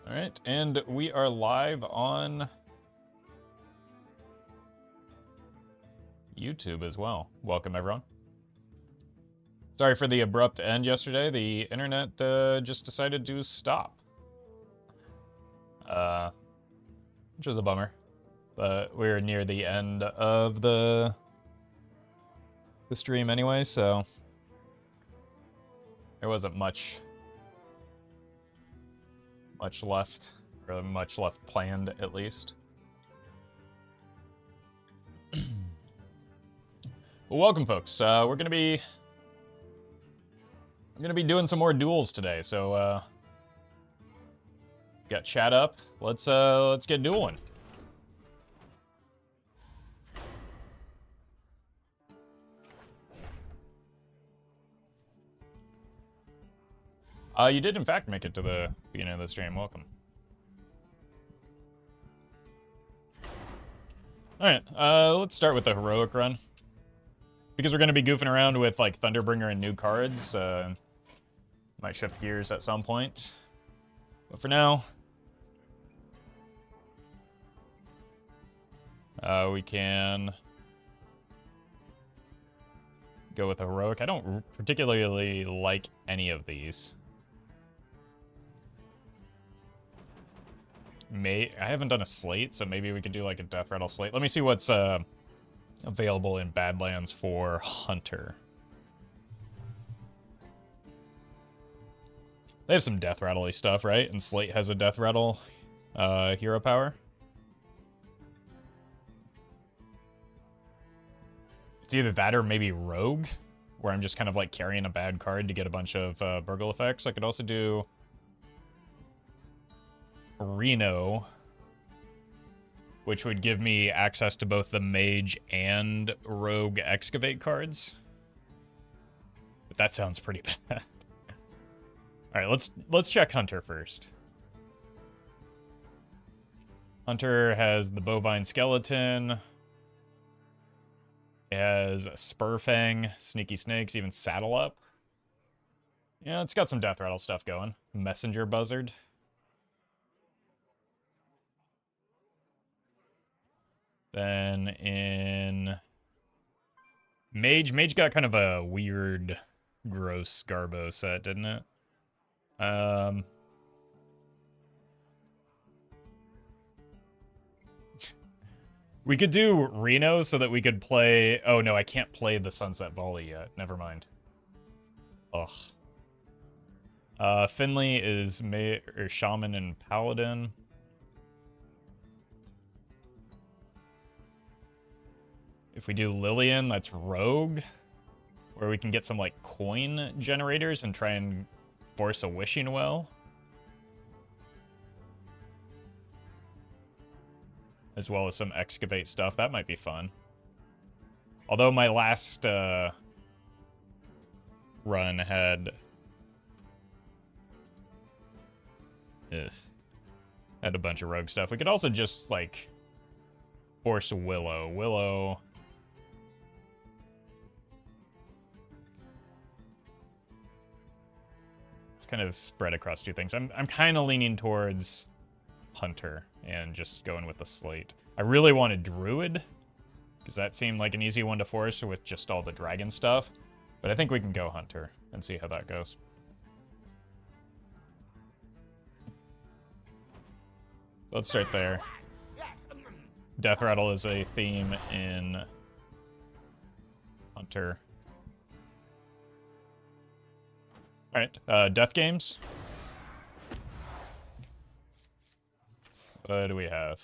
All right, and we are live on YouTube as well. Welcome, everyone. Sorry for the abrupt end yesterday. The internet just decided to stop. Which was a bummer. But we're near the end of the stream anyway, so there wasn't much left, or much left planned at least. Well, welcome, folks. We're gonna be doing some more duels today, so got chat up. Let's get dueling. You did in fact make it to the beginning of the stream. Welcome. All right, let's start with the heroic run. Because we're going to be goofing around with like Thunderbringer and new cards. Might shift gears at some point. But for now, we can go with a heroic. I don't particularly like any of these. I haven't done a slate, so maybe we could do like a Death Rattle slate. Let me see what's available in Badlands for Hunter. They have some Death Rattle-y stuff, right? And Slate has a Death Rattle hero power. It's either that or maybe Rogue, where I'm just kind of like carrying a bad card to get a bunch of burgle effects. I could also do Reno, which would give me access to both the Mage and Rogue Excavate cards. But that sounds pretty bad. All right, let's check Hunter first. Hunter has the Bovine Skeleton. It has Spurfang, Sneaky Snakes, even Saddle Up. Yeah, it's got some Death Rattle stuff going. Messenger Buzzard. Then in Mage got kind of a weird, gross Garbo set, didn't it? We could do Reno so that we could play... Oh, no, I can't play the Sunset Volley yet. Never mind. Ugh. Finley is Shaman and Paladin. If we do Lillian, that's Rogue, where we can get some, like, coin generators and try and force a Wishing Well. As well as some Excavate stuff. That might be fun. Although my last run had a bunch of Rogue stuff. We could also just, like, force Willow. Kind of spread across two things. I'm kind of leaning towards Hunter and just going with the slate. I really wanted Druid because that seemed like an easy one to force with just all the dragon stuff, but I think we can go Hunter and see how that goes. So let's start there. Death Rattle is a theme in Hunter. All right, Death Games. What do we have?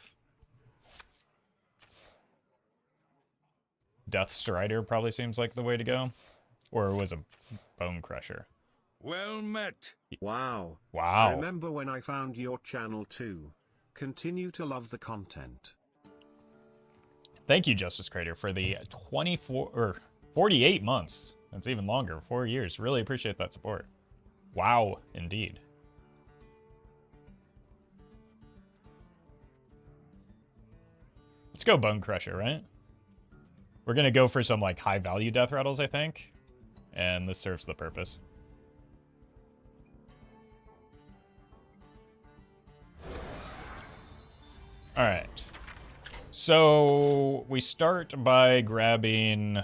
Death Strider probably seems like the way to go. Or was a Bone Crusher. Well met. Wow. Wow. I remember when I found your channel too. Continue to love the content. Thank you, Justice Crater, for the 48 months. That's even longer, 4 years. Really appreciate that support. Wow, indeed. Let's go Bone Crusher, right? We're gonna go for some like high value Death Rattles, I think. And this serves the purpose. All right. So we start by grabbing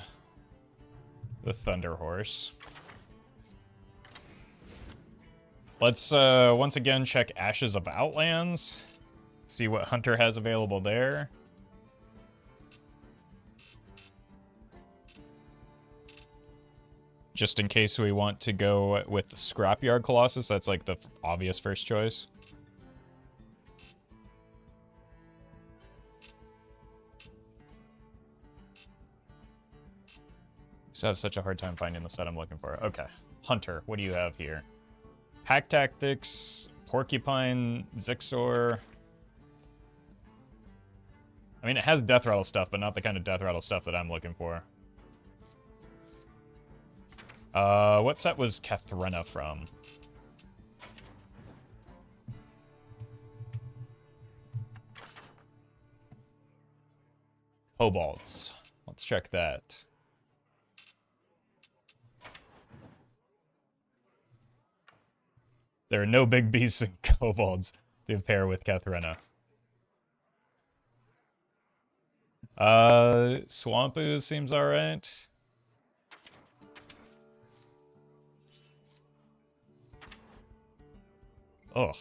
the Thunder Horse. Let's once again check Ashes of Outlands. See what Hunter has available there. Just in case we want to go with the Scrapyard Colossus, that's like the obvious first choice. I have such a hard time finding the set I'm looking for. Okay, Hunter, what do you have here? Pack Tactics, Porcupine, Zixor. I mean, it has Death Rattle stuff, but not the kind of Death Rattle stuff that I'm looking for. What set was Kathrena from? Kobolds. Let's check that. There are no big beasts in Kobolds to pair with Kathrena. Swampu seems alright. Ugh.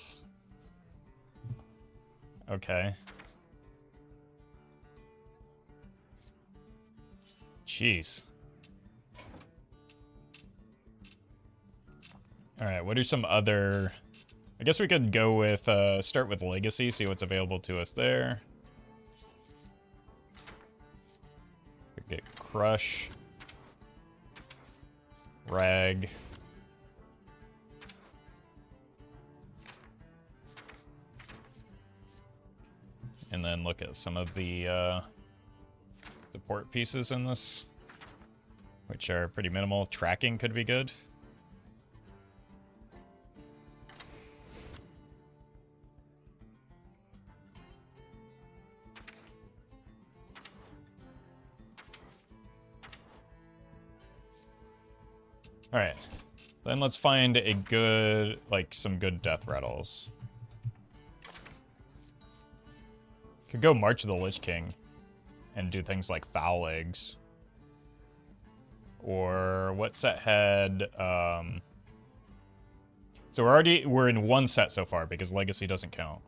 Okay. Jeez. Alright, what are some other... I guess we could go with, start with Legacy, see what's available to us there. Could get Crush. Rag. And then look at some of the support pieces in this, which are pretty minimal. Tracking could be good. All right, then let's find a good, like some good death rattles. Could go March of the Lich King and do things like Foul Eggs. Or what set had, so we're in one set so far because Legacy doesn't count.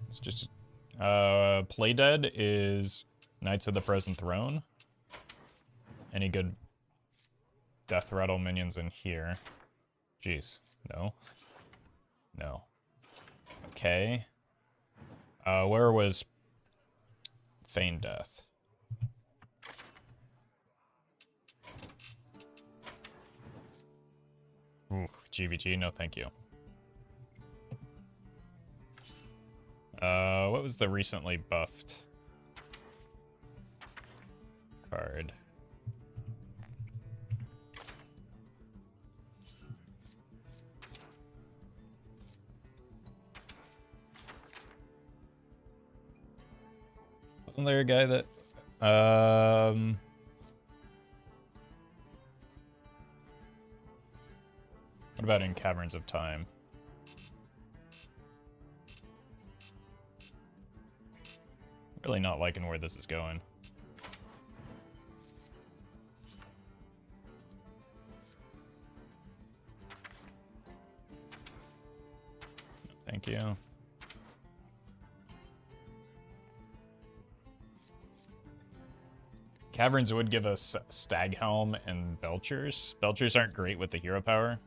It's just, Play Dead is Knights of the Frozen Throne. Any good Death Rattle minions in here? Jeez, no. No. Okay. Where was Feign Death? Ooh, GVG, no thank you. What was the recently buffed card? Wasn't there a guy that, what about in Caverns of Time? Really not liking where this is going. Thank you. Caverns would give us Staghelm and Belchers. Belchers aren't great with the hero power.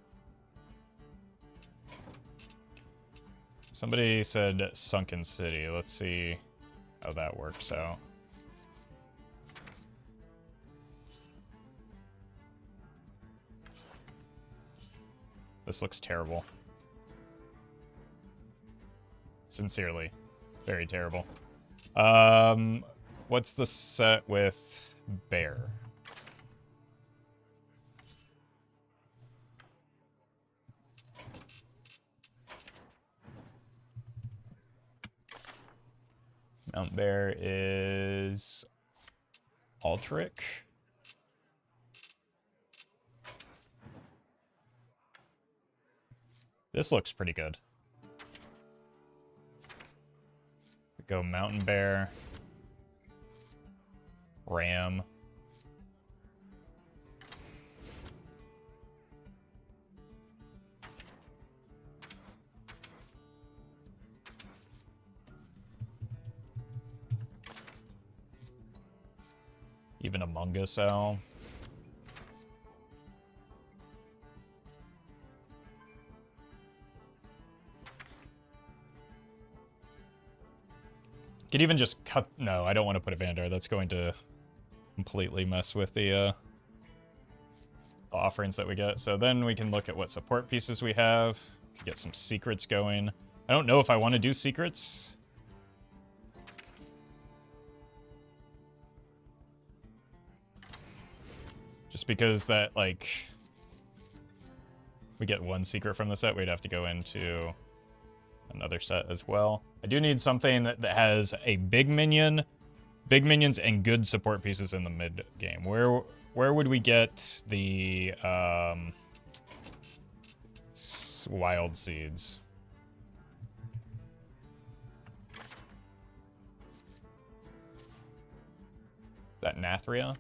Somebody said Sunken City. Let's see how that works out. This looks terrible. Sincerely. Very terrible. What's the set with Bear? Mount Bear is Altric. This looks pretty good. We go Mountain Bear. Ram. Even Among Us Owl. Could even just cut... No, I don't want to put a Vandar. That's going to completely mess with the offerings that we get. So then we can look at what support pieces we have. Could get some secrets going. I don't know if I want to do secrets. Just because that, like... We get one secret from the set, we'd have to go into another set as well. I do need something that has a big minions, and good support pieces in the mid game. Where would we get the wild seeds? Is that Nathria?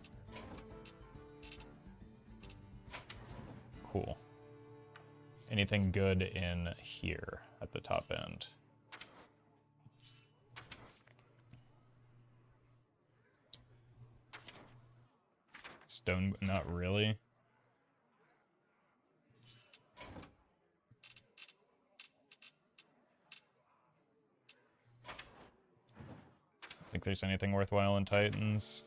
Cool. Anything good in here at the top end? Stone, not really. Think there's anything worthwhile in Titans.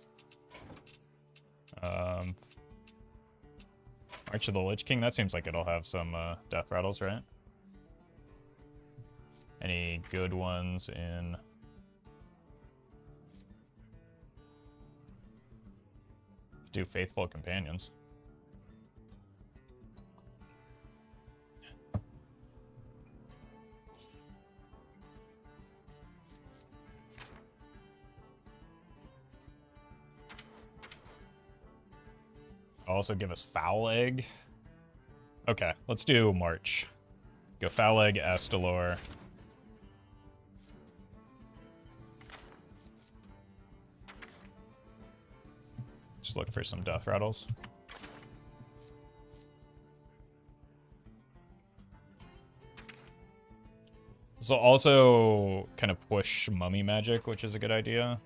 March of the Lich King, that seems like it'll have some death rattles, right? Any good ones in... Do Faithful Companions. Also give us Foul Egg. Okay, let's do March. Go Foul Egg, Astalor. Just look for some death rattles. This will also kind of push Mummy Magic, which is a good idea.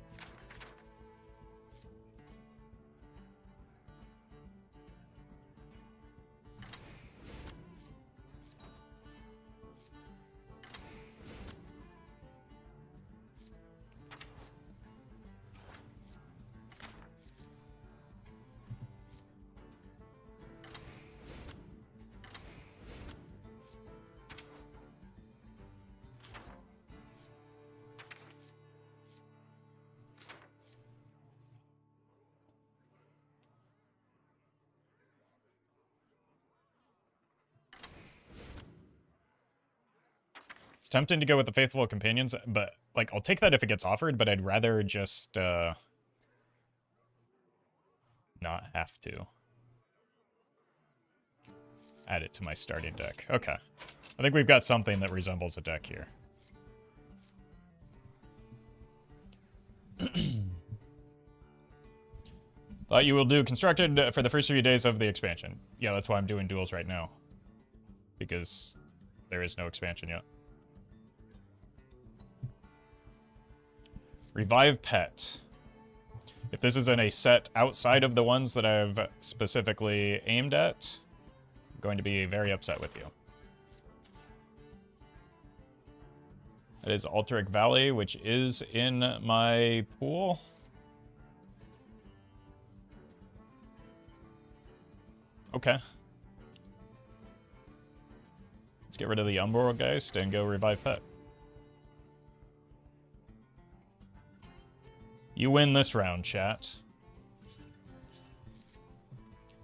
It's tempting to go with the Faithful Companions, but, like, I'll take that if it gets offered, but I'd rather just, not have to. Add it to my starting deck. Okay. I think we've got something that resembles a deck here. Thought you will do Constructed for the first few days of the expansion. Yeah, that's why I'm doing duels right now. Because there is no expansion yet. Revive Pet. If this is in a set outside of the ones that I've specifically aimed at, I'm going to be very upset with you. It is Alteric Valley, which is in my pool. Okay. Let's get rid of the Umbrogeist and go Revive Pet. You win this round, chat.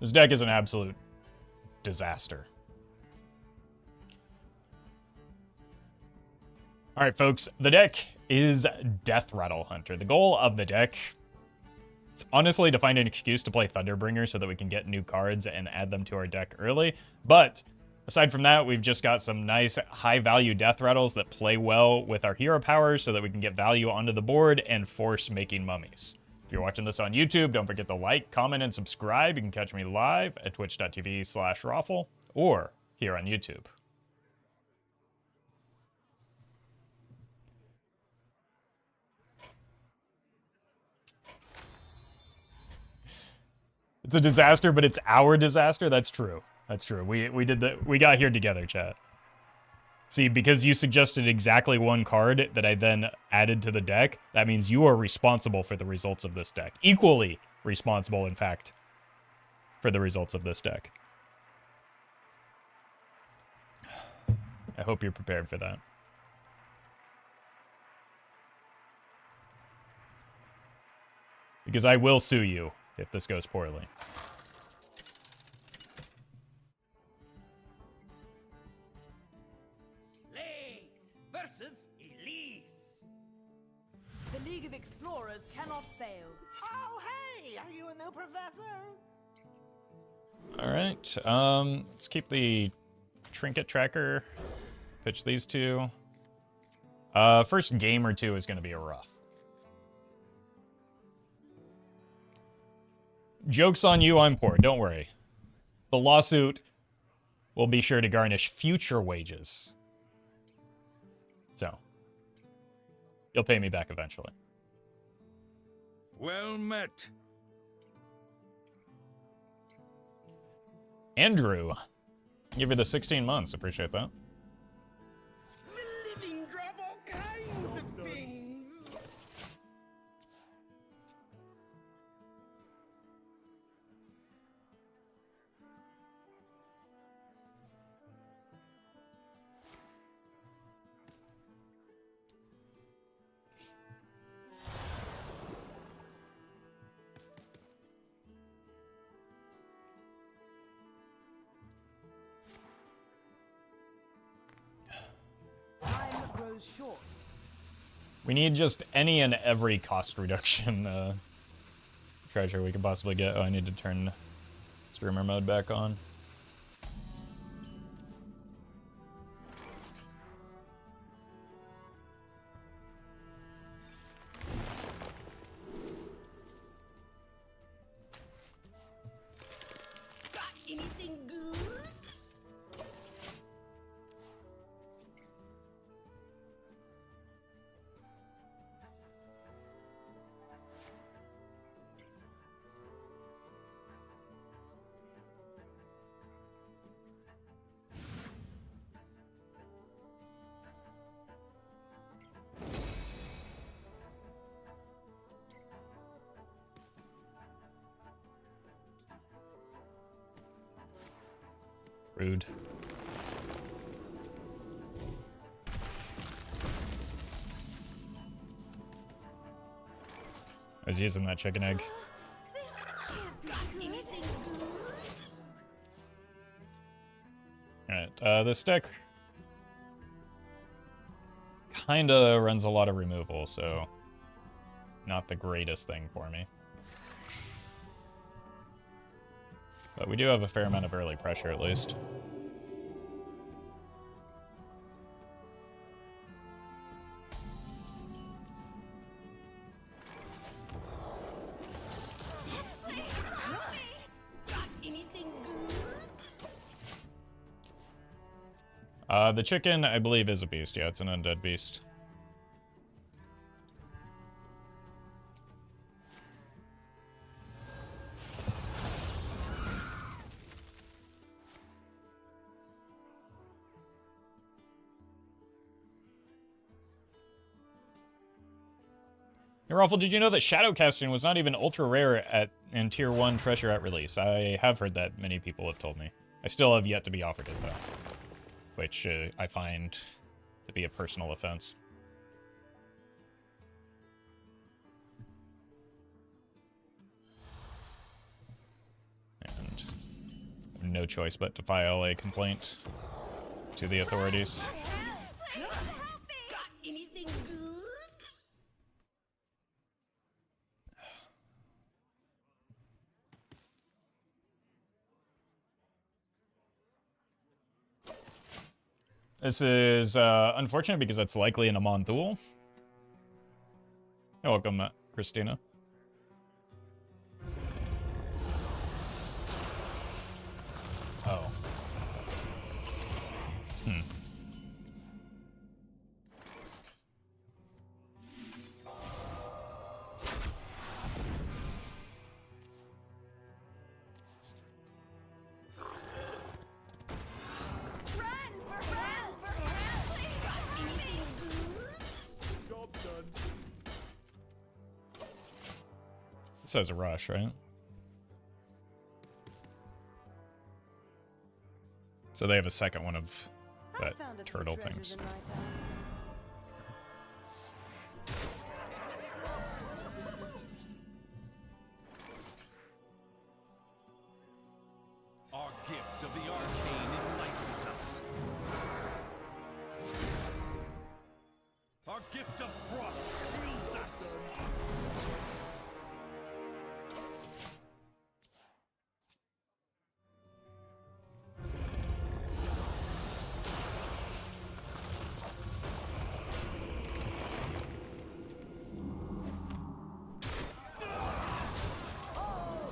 This deck is an absolute disaster. All right, folks. The deck is Death Rattle Hunter. The goal of the deck is honestly to find an excuse to play Thunderbringer so that we can get new cards and add them to our deck early. But Aside from that, we've just got some nice high-value death rattles that play well with our hero powers so that we can get value onto the board and force making mummies. If you're watching this on YouTube, don't forget to like, comment, and subscribe. You can catch me live at twitch.tv/Roffle or here on YouTube. It's a disaster, but it's our disaster. That's true. That's true. We got here together, chat. See, because you suggested exactly one card that I then added to the deck, that means you are responsible for the results of this deck. Equally responsible, in fact, for the results of this deck. I hope you're prepared for that. Because I will sue you if this goes poorly. The League of Explorers cannot fail. Oh, hey! Are you a new professor? Alright, let's keep the trinket tracker. Pitch these two. First game or two is going to be a rough. Joke's on you, I'm poor, don't worry. The lawsuit will be sure to garnish future wages. So, you'll pay me back eventually. Well met. Andrew, give you the 16 months, appreciate that. The living drop all kinds of things. Time grows short. We need just any and every cost reduction treasure we could possibly get. Oh, I need to turn streamer mode back on. Got anything good? Rude. I was using that chicken egg. This can't be anything good. Alright, this deck kinda runs a lot of removal, so not the greatest thing for me. But we do have a fair amount of early pressure, at least. Got anything good? The chicken, I believe, is a beast. Yeah, it's an undead beast. Hey, Roffle, did you know that shadow casting was not even ultra rare in tier 1 treasure at release? I have heard that, many people have told me. I still have yet to be offered it, though. Which I find to be a personal offense. And no choice but to file a complaint to the authorities. Got anything good? This is unfortunate because it's likely an Amon Thule. You're welcome, Christina. Oh. Run for help! Please, got anything good? Job done. This has a rush, right? So they have a second one of I that found a few turtle treasures things. in my time. Our gift of the arcane enlightens us. Our gift of frost shields us.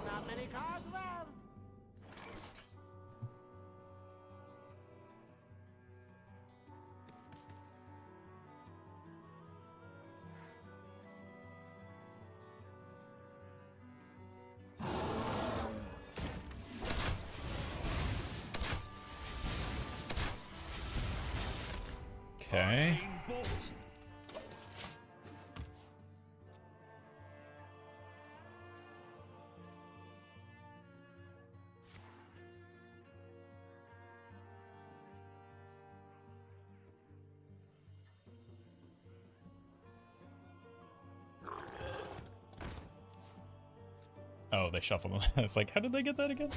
Not many cards left. Okay. Arcane bolt. Oh, they shuffle them. It's like, how did they get that again?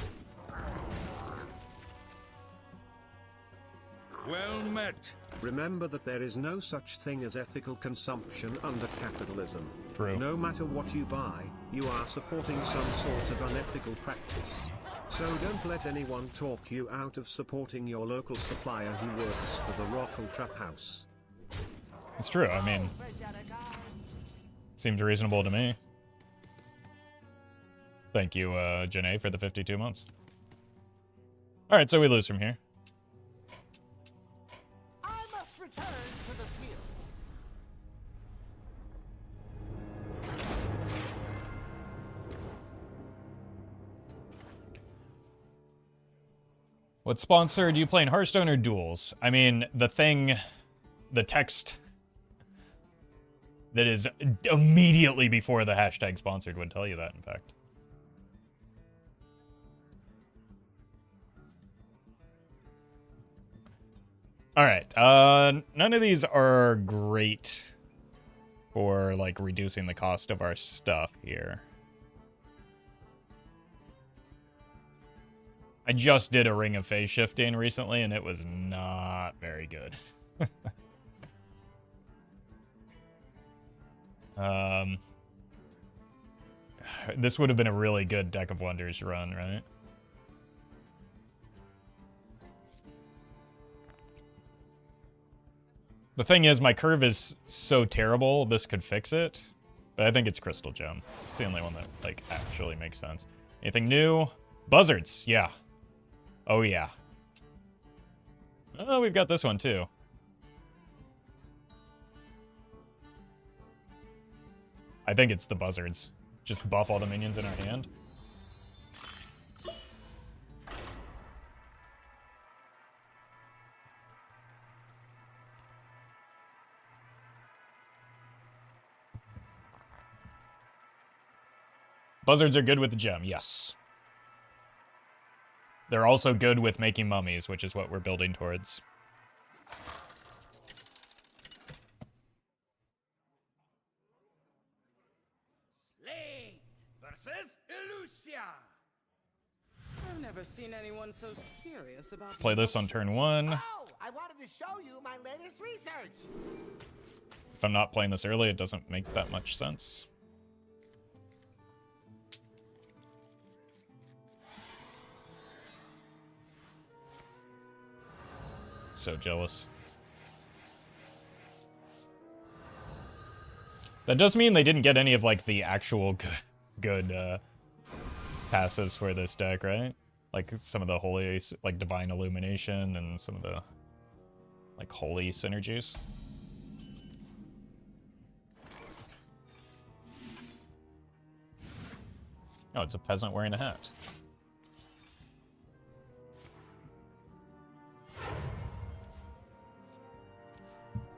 Well met. Remember that there is no such thing as ethical consumption under capitalism. True. No matter what you buy, you are supporting some sort of unethical practice. So don't let anyone talk you out of supporting your local supplier who works for the Roffle Trap House. It's true. I mean, seems reasonable to me. Thank you, Janae, for the 52 months. All right, so we lose from here. I must return to the field. What's sponsored? You playing Hearthstone or Duels? I mean, the text that is immediately before the hashtag sponsored would tell you that, in fact. All right, none of these are great for, like, reducing the cost of our stuff here. I just did a Ring of Phase Shifting recently, and it was not very good. This would have been a really good Deck of Wonders run, right? The thing is, my curve is so terrible, this could fix it. But I think it's Crystal Gem. It's the only one that, like, actually makes sense. Anything new? Buzzards, yeah. Oh, yeah. Oh, we've got this one, too. I think it's the Buzzards. Just buff all the minions in our hand. Buzzards are good with the gem, yes. They're also good with making mummies, which is what we're building towards. Slate versus Elusia. I've never seen anyone so serious about Play this on turn 1. Oh, I wanted to show you my latest research. If I'm not playing this early, it doesn't make that much sense. So jealous. That does mean they didn't get any of, like, the actual good passives for this deck, right? Like, some of the holy, like, Divine Illumination and some of the, like, holy synergies. Oh, it's a peasant wearing a hat.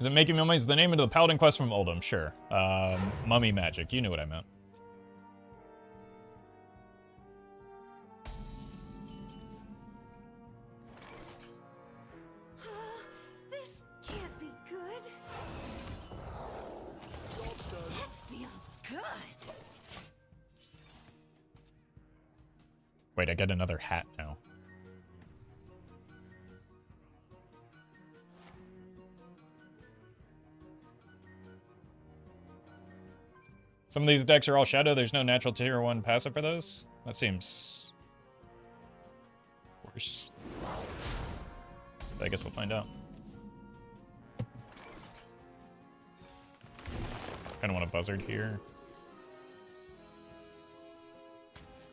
Is it making mummies the name of the paladin quest from Oldham? Sure. Mummy magic. You knew what I meant. This can't be good. That feels good. Wait, I get another hat now. Some of these decks are all shadow. There's no natural tier 1 passive for those? That seems worse. But I guess we'll find out. Kind of want a buzzard here.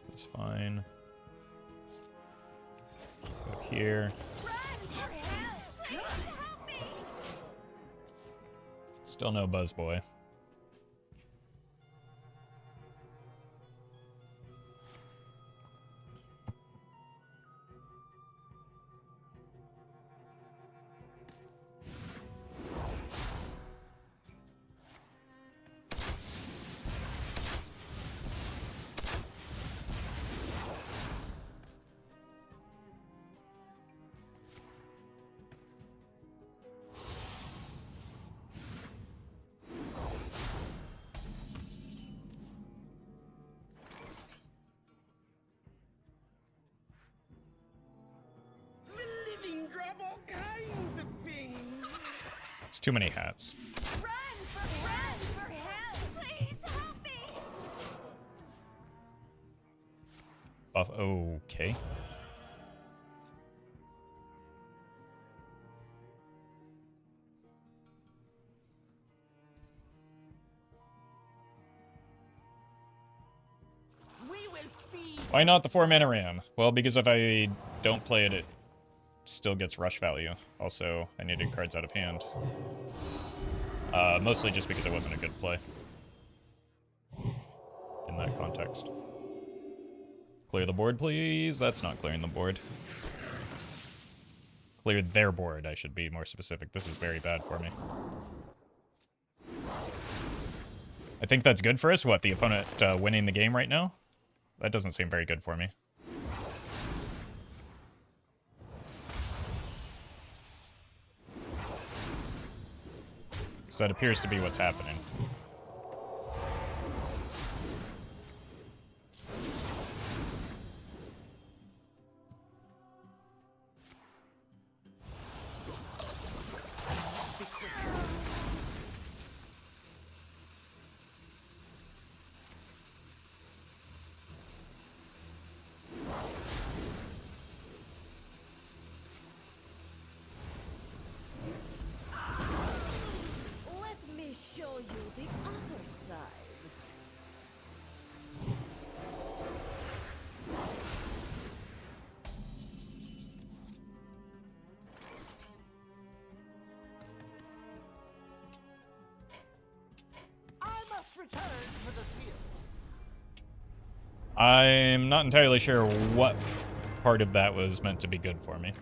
That's fine. Let's go here. Still no buzz boy. The living grab all kinds of things. It's too many hats. Run for help! Please help me! Buff. Okay. We will feed. Why not the 4-mana ram? Well, because if I don't play it, it still gets rush value. Also, I needed cards out of hand. Mostly just because it wasn't a good play. In that context. Clear the board, please. That's not clearing the board. Clear their board, I should be more specific. This is very bad for me. I think that's good for us. What, the opponent winning the game right now? That doesn't seem very good for me. So that appears to be what's happening. Let me show you the other side. I must return to the field. I'm not entirely sure what part of that was meant to be good for me.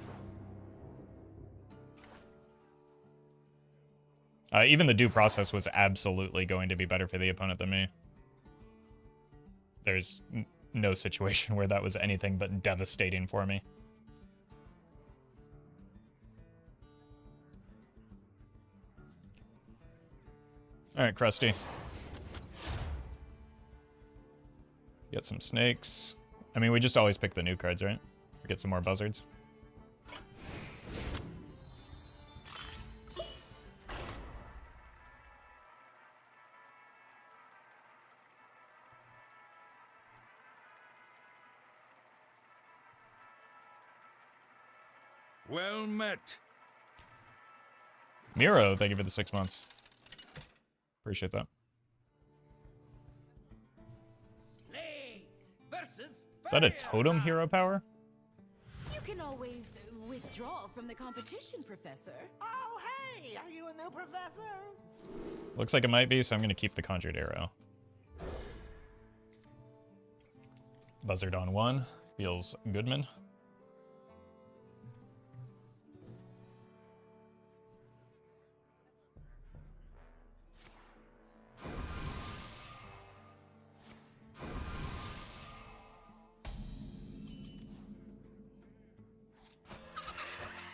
Even the due process was absolutely going to be better for the opponent than me. There's no situation where that was anything but devastating for me. Alright, Krusty. Get some snakes. I mean, we just always pick the new cards, right? Or get some more buzzards. Well met. Miro, thank you for the 6 months. Appreciate that. Is that a totem hero power? You can always withdraw from the competition, Professor. Oh, hey, are you a new professor? Looks like it might be, so I'm going to keep the Conjured Arrow. Buzzard on 1. Feels Goodman.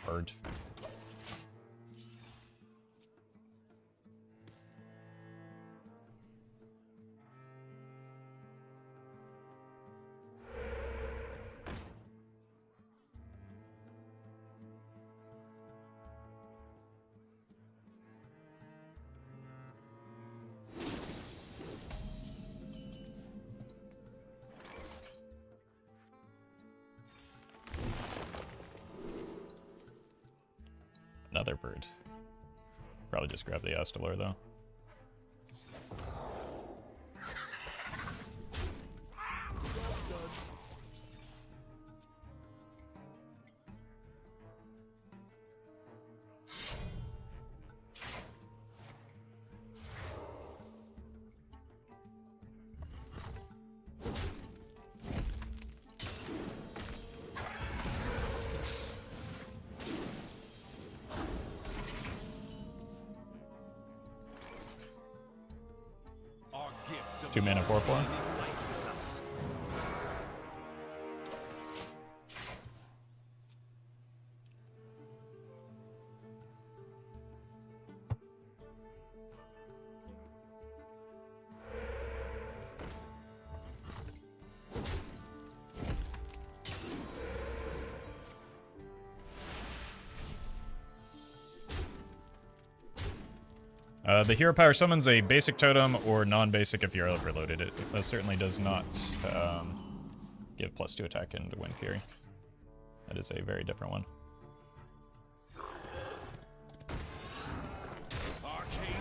Bird. Another bird. Probably just grab the Astalor though. Our gift of 2 mana, 4/4. enlightens us. The hero power summons a basic totem or non-basic if you're overloaded. It certainly does not give +2 attack and win Fury. That is a very different one. Arcane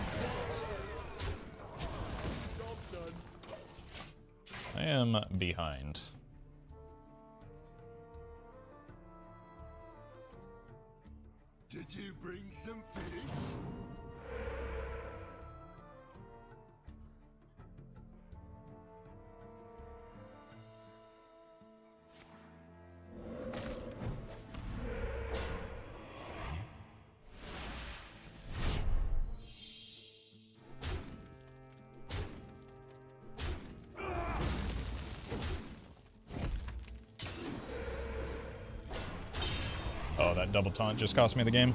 I am behind. Did you bring some fish? Oh, that double taunt just cost me the game.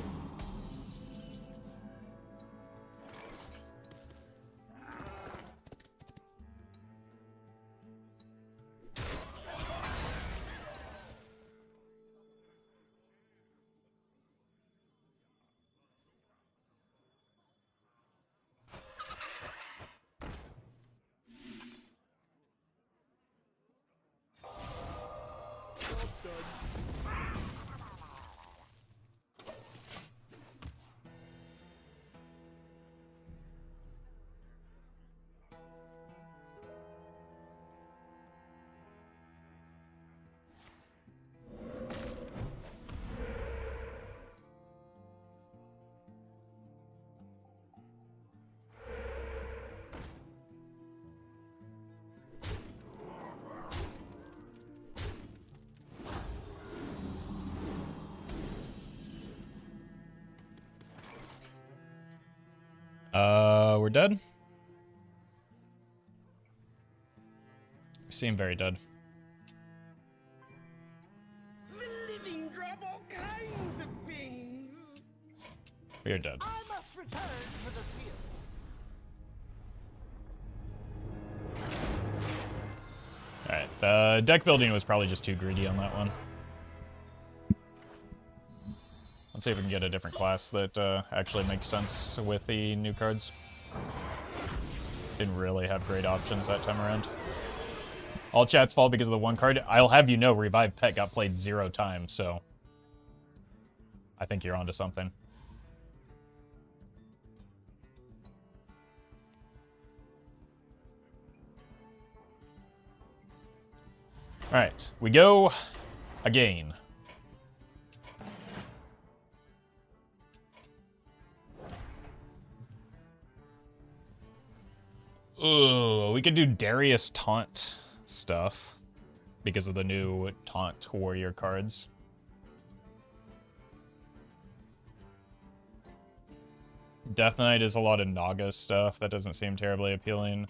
We're dead? We seem very dead. The living drop all kinds of things. We are dead. I must return for the field. Alright, deck building was probably just too greedy on that one. Let's see if we can get a different class that actually makes sense with the new cards. Didn't really have great options that time around. All chat's fault because of the one card. I'll have you know, Revive Pet got played 0 times, so I think you're onto something. Alright, we go again. Ooh, we could do Darius taunt stuff because of the new taunt warrior cards. Death Knight is a lot of Naga stuff. That doesn't seem terribly appealing.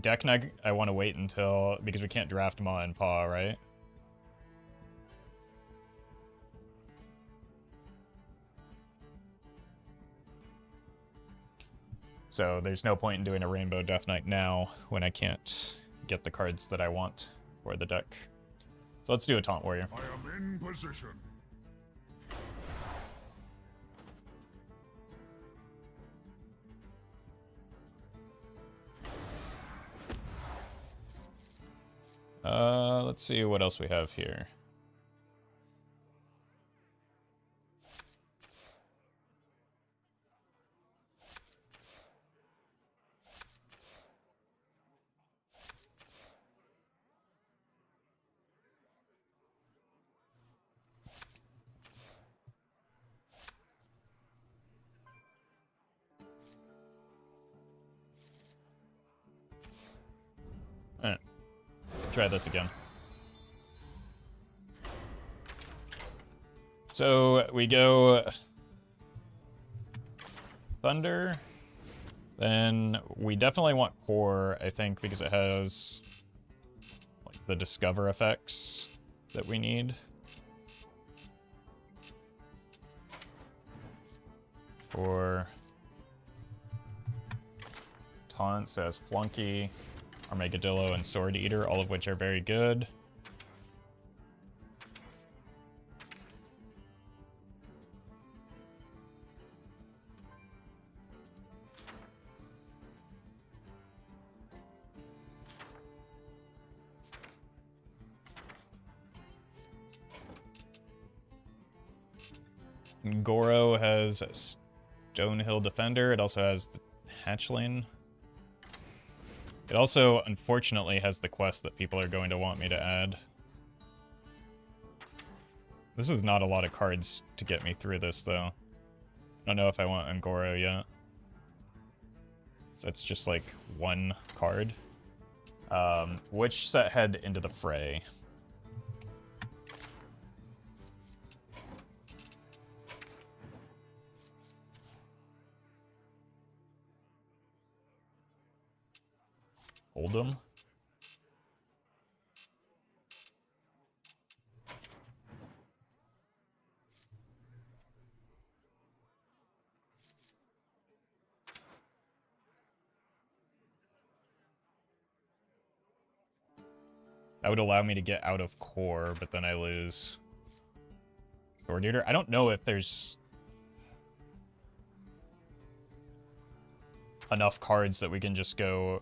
Deck Knight, I want to wait until, because we can't draft Ma and Pa, right? So there's no point in doing a Rainbow Death Knight now when I can't get the cards that I want for the deck. So let's do a Taunt Warrior. I am in position. Let's see what else we have here. Alright. Try this again. So we go Thunder. Then we definitely want Core, I think, because it has like the Discover effects that we need. For Taunts, it has Flunky, Armagadillo, and Sword Eater, all of which are very good. Goro has Stonehill Defender. It also has the Hatchling. It also, unfortunately, has the quest that people are going to want me to add. This is not a lot of cards to get me through this, though. I don't know if I want Angoro yet. So it's just like one card. Which set head into the fray? Hold'em. That would allow me to get out of Core, but then I lose Sword Eater. I don't know if there's enough cards that we can just go.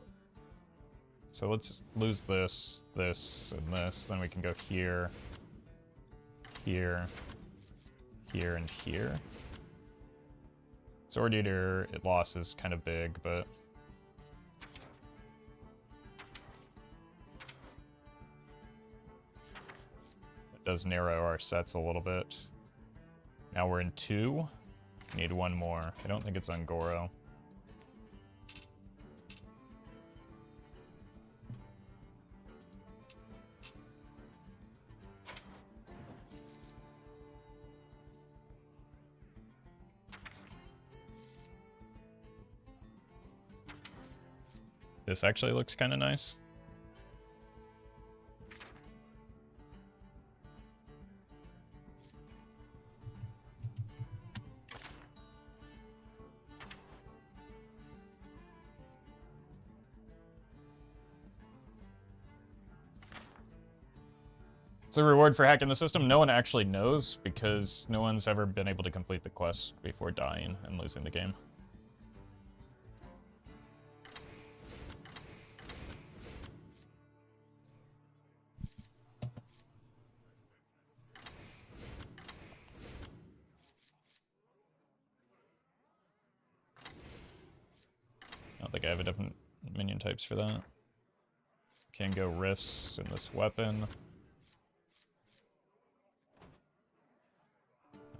So let's lose this, this, and this. Then we can go here, here, here, and here. Sword Eater, it loss is kind of big, but it does narrow our sets a little bit. Now we're in 2. Need one more. I don't think it's on Goro. This actually looks kind of nice. So reward for hacking the system, no one actually knows because no one's ever been able to complete the quest before dying and losing the game. I don't think I have a different minion types for that. Can go rifts in this weapon.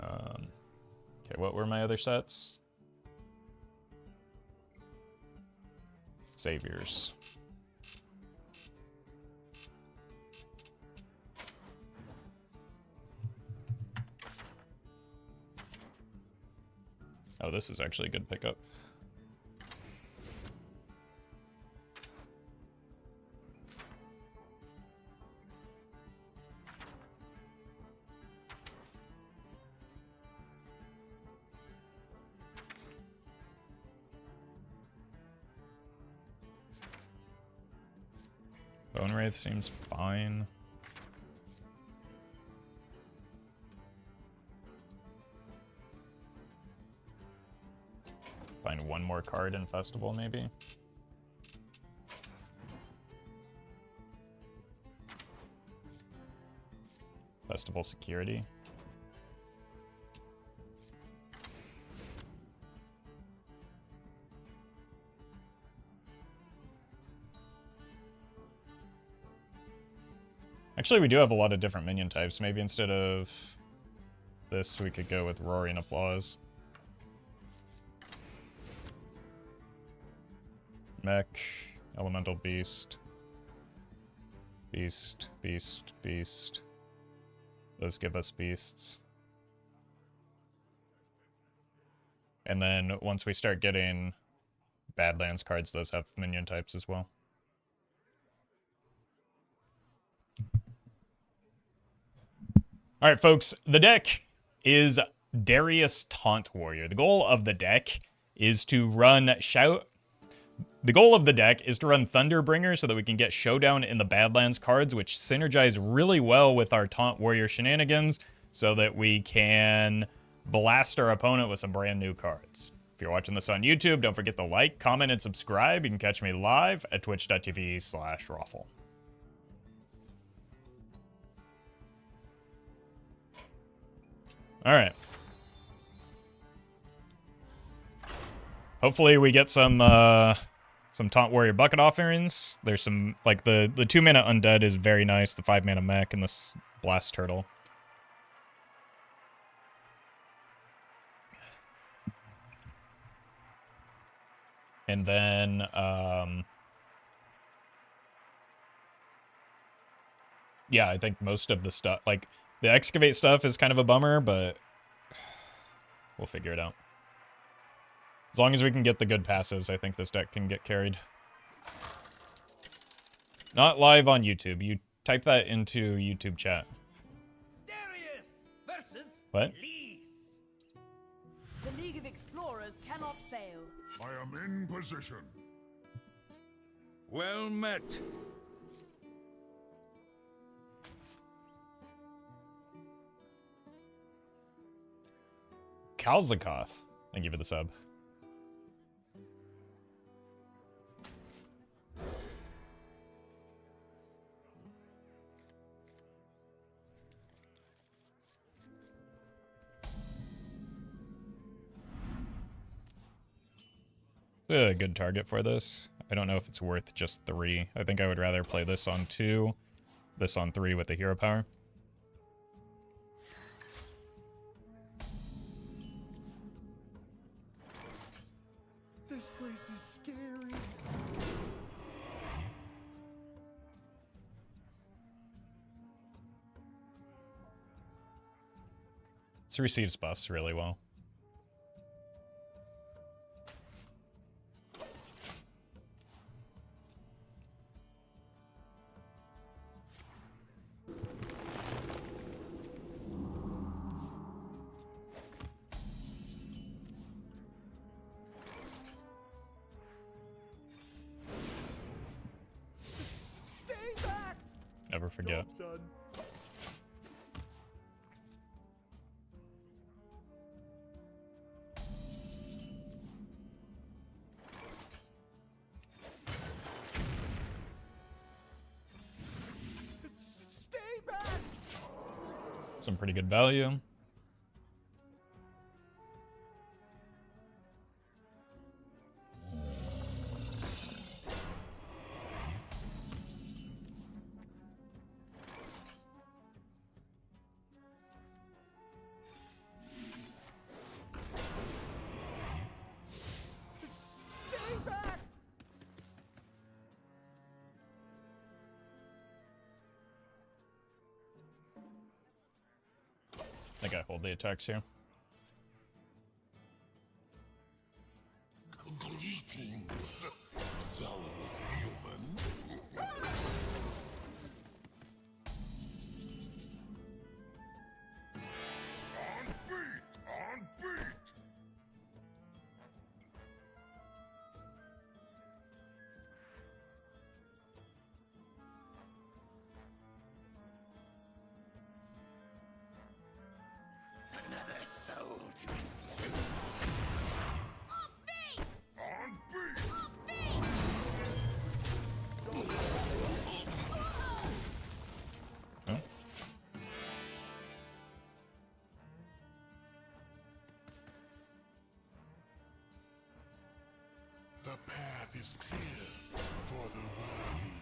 Okay, what were my other sets? Saviors. Oh, this is actually a good pickup. Bone Wraith seems fine. Find one more card in Festival, maybe. Festival Security. Actually, we do have a lot of different minion types. Maybe instead of this, we could go with Roaring Applause. Mech, Elemental Beast. Beast, Beast, Beast. Those give us beasts. And then once we start getting Badlands cards, those have minion types as well. All right, folks, the deck is Darius Taunt Warrior. The goal of the deck is to run Thunderbringer so that we can get Showdown in the Badlands cards, which synergize really well with our Taunt Warrior shenanigans so that we can blast our opponent with some brand new cards. If you're watching this on YouTube, don't forget to like, comment, and subscribe. You can catch me live at twitch.tv/Roffle. All right. Hopefully we get some Taunt Warrior bucket offerings. There's some, like, the 2-mana Undead is very nice, the 5-mana Mech, and this Blast Turtle. And then, yeah, I think most of the stuff, like, the Excavate stuff is kind of a bummer, but we'll figure it out. As long as we can get the good passives, I think this deck can get carried. Not live on YouTube. You type that into YouTube chat. Darius versus What? Elise. The League of Explorers cannot fail. I am in position. Well met. Kalzakoth. Thank you for the sub. It's a good target for this. I don't know if it's worth just 3. I think I would rather play this on 2, this on 3 with the hero power. This place is scary. This receives buffs really well. Stay back. Never forget. Job's done. Stay back. Some pretty good value. think I hold the attacks here. Greetings, fellow humans. On beat! On beat! Another soul to consume. Off me! On beat! Off me! Oh. The path is clear for the worthy.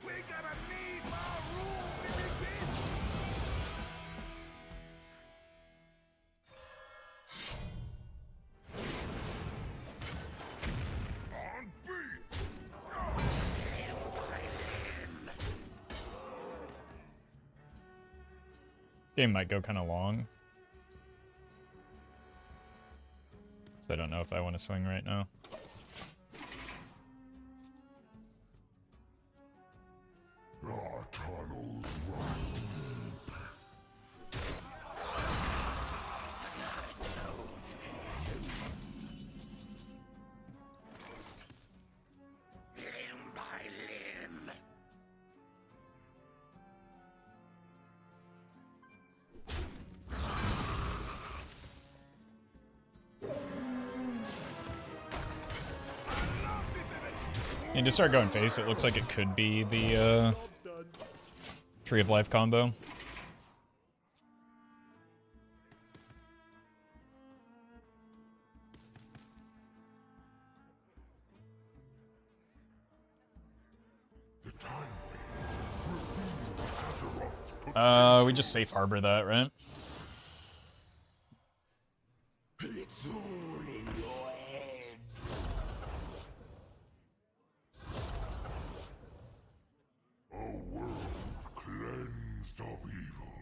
We gotta need more room in this bitch! On beat! Game might go kind of long. So I don't know if I want to swing right now. Our tunnels run deep. Soul to consume. Limb by limb. And to start going face, it looks like it could be the Tree of Life combo. The time waits. We just safe harbor that, right? It's all in your head. A world cleansed of evil.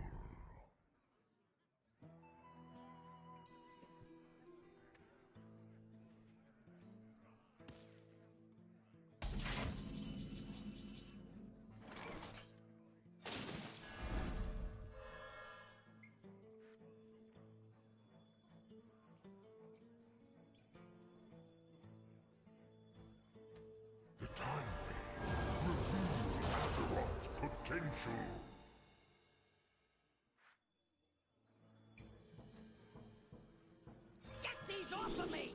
The time waits reveal Azeroth's potential. Get these off of me!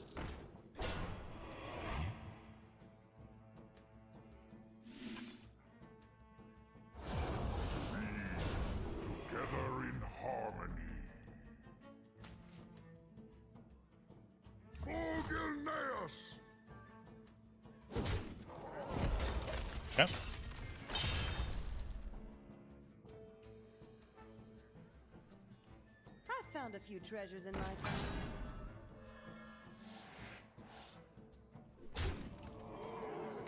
Together in harmony. Forgilneus! Okay. I've found a few treasures in my time.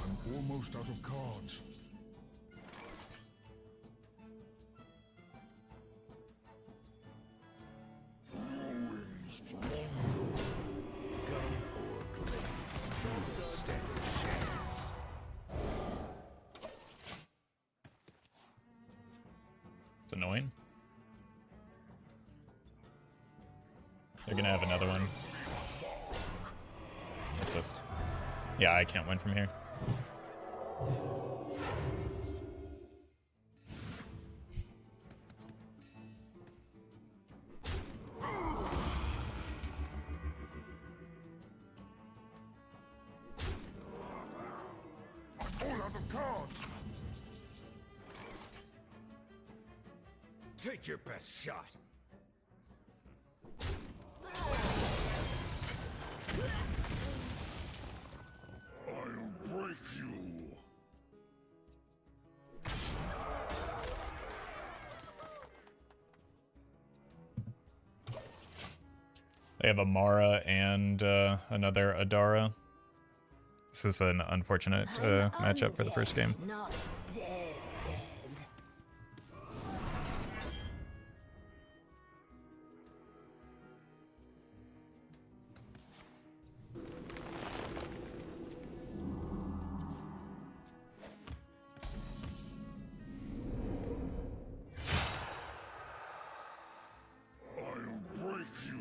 I'm almost out of cards. Growing stronger. Gun or blade. Both stand a chance. It's annoying. They're gonna have another one. It's just, yeah, I can't win from here. I'm all out of cards. Take your best shot. I'll break you. They have a Mara and another Adara. This is an unfortunate matchup for the first game. Not dead, dead. I'll break you.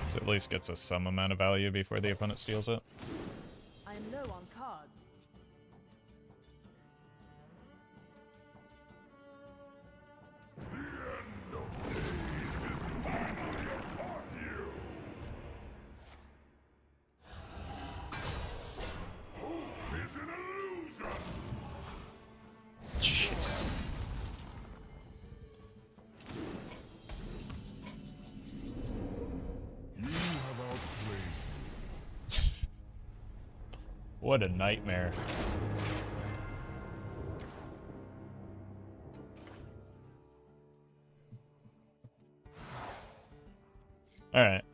So at least gets us some amount of value before the opponent steals it. I'm low on cards. It's an illusion. Jeez. You have outplayed. What a nightmare. Alright.